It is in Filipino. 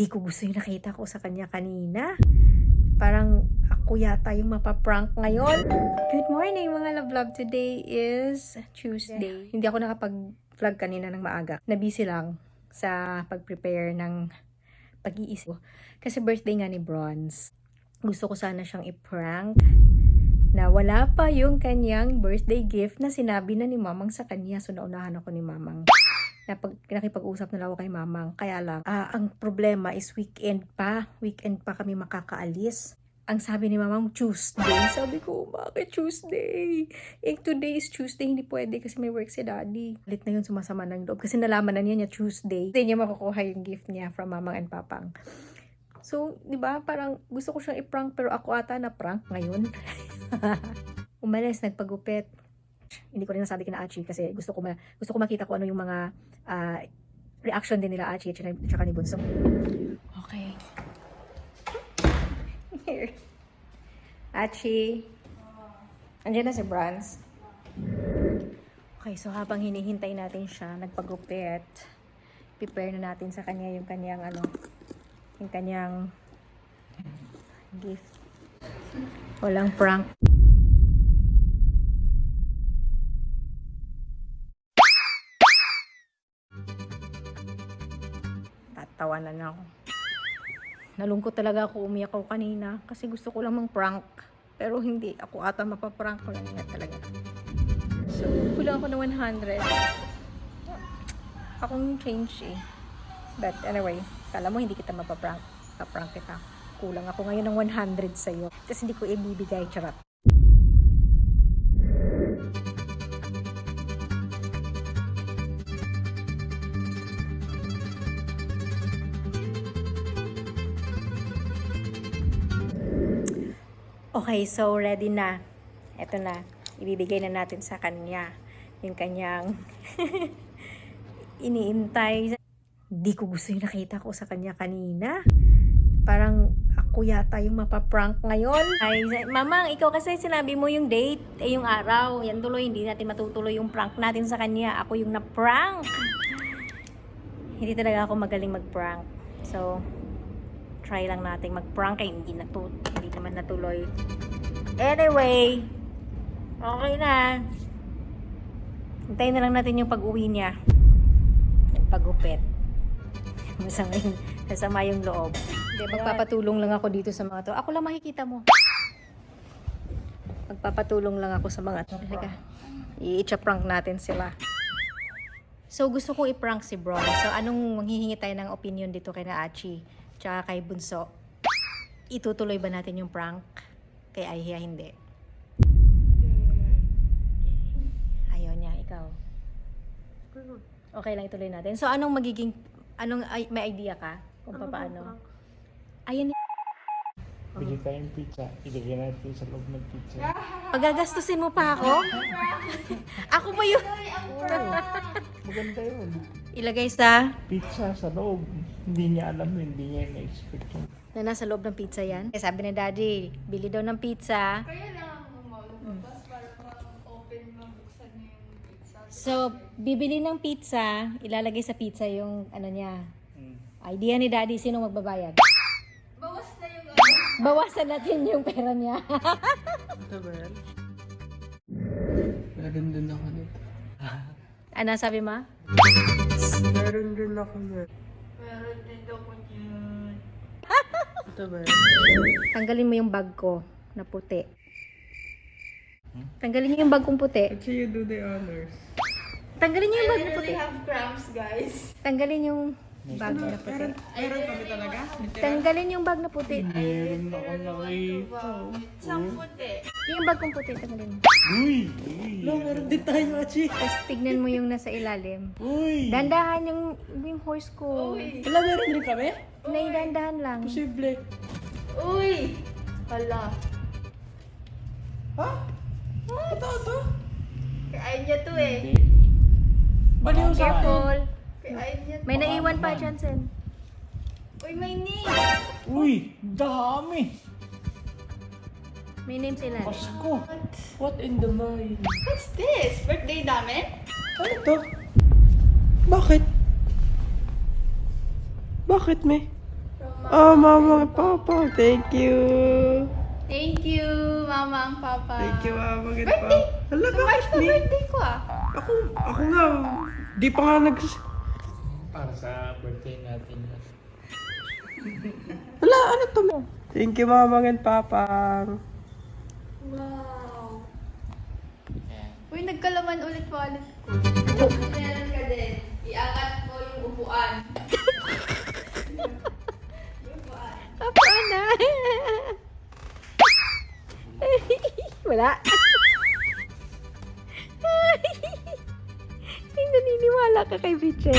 Di ko gusto yung nakita ko sa kanya kanina. Parang ako yata yung mapaprank ngayon. Good morning mga love-love. Today is Tuesday. Hindi ako nakapag-vlog kanina ng maaga. Nabisi lang sa pag-prepare ng pag-iisip. Kasi birthday nga ni Bronze. Gusto ko sana siyang i-prank na wala pa yung kanyang birthday gift na sinabi na ni Mamang sa kanya. So naunahan ako ni Mamang. Nakipag-usap na lang ako kay Mamang. Kaya lang, ang problema is weekend pa. Weekend pa kami makakaalis. Ang sabi ni Mamang, Tuesday. Sabi ko, bakit Tuesday? Today is Tuesday, hindi pwede kasi may work si Daddy. Lit na yun, sumasama ng loob. Kasi nalaman na niya Tuesday. Hindi niya makukuha yung gift niya from Mamang and Papang. So, di ba, parang gusto ko siyang i-prank pero ako ata na prank ngayon. Umalis, nagpagupit. Hindi ko rin nasabi kina Achi kasi gusto ko makita ko ano yung mga reaction din nila Achi at saka ni Bunso. Okay. Here. Achi. Andiyan na si Bronze. Okay, so habang hinihintay natin siya, nagpagupit, prepare na natin sa kanya yung kanyang gift. Walang prank. Tawanan na ako. Nalungkot talaga ako, umiyak ako kanina kasi gusto ko lang mang-prank. Pero hindi, ako ata mapaprank ko lang nga talaga. So, kulang ako ng 100. Akong change eh. But anyway, kala mo hindi kita mapaprank. Paprank kita. Kulang ako ngayon ng 100 sa'yo. Tapos hindi ko ibibigay, charot. Okay, so ready na. Ito na. Ibibigay na natin sa kanya yung kanyang iniintay. Di ko gusto yung nakita ko sa kanya kanina. Parang ako yata yung mapaprank ngayon. Ay, Mamang, ikaw kasi sinabi mo yung date, yung araw. Yan tuloy, hindi natin matutuloy yung prank natin sa kanya. Ako yung na-prank. Hindi talaga ako magaling mag-prank. So, try lang natin mag-prank ay hindi naman natuloy. Anyway, okay na. Hintayin na lang natin yung pag-uwi niya. Yung pag-upit. Masama yung loob. Hindi, magpapatulong lang ako dito sa mga to. Ako lang makikita mo. Magpapatulong lang ako sa mga to. I-prank natin sila. So, gusto ko i-prank si Bron. So, anong manghihingi tayo ng opinion dito kay na Achi? Tsaka kay Bunso. Itutuloy ba natin yung prank? Kay Aiya, hindi. Ayaw niya, ikaw. Okay lang, ituloy natin. So, may idea ka? Kung paano? Ayan. Bili tayong pizza. Ilagay natin sa loob ng pizza. Pagagastusin mo pa ako? Ako ba yun? Maganda yun. Ilagay sa... Pizza sa loob. Hindi niya alam yun. Hindi niya na-expect yun. Na nasa loob ng pizza yan? Sabi ni Daddy, bili daw ng pizza. Kaya lang ako lumabas para ma-open mabuksan niya yung pizza. So, bibili ng pizza, ilalagay sa pizza yung ano niya. Idea ni Daddy, sino magbabayad? Bawas na yung Bawasan natin yung pera niya. Ito ba yan? Meron din ako nito. Ano sabi mo? Meron din ako nito. Meron din ako niyan. Ito ba yan? Tanggalin mo yung bag ko na puti. Tanggalin niyo yung bag kong puti. Actually, you do the honors. Tanggalin niyo yung bag na I puti. really have cramps, guys. Tanggalin yung bag na puti. Meron kami talaga? Tanggalin yung bag na puti. Meron ako nakita. Isang puti. Yung bag kong puti, tanggalin mo. Uy! No, meron din tayo, Achi. Tapos tignan mo yung nasa ilalim. Uy! Dandahan yung horse ko. Uy! Wala, meron din kami? Naidandahan lang. Posible. Uy! Hala. Ha? Totoo to? Kaya niya to eh. Baliw sa akin. Careful. Kaya niya to. May naiwan pa, Johnson. Uy, may name. Uy! Dami! May name sila. Pasko! What in the mind? What's this? Birthday namin? Ano to? Bakit? Bakit, me? Oh, mama and papa. Thank you. Thank you, mama ang papa. Thank you, mama and Birthday! papa. Hala, Sa March bakit na ni? birthday ko ah. Ako nga. Di pa nga Para sa birthday natin. Hala, ano to mo? Thank you, mama and papa. Wow. Ayan. Uy, nagkalaman ulit wallet ko. Meron ka din. Iangat mo yung upuan. Papa na. Wala. Ay, naniniwala ka kay Vichen.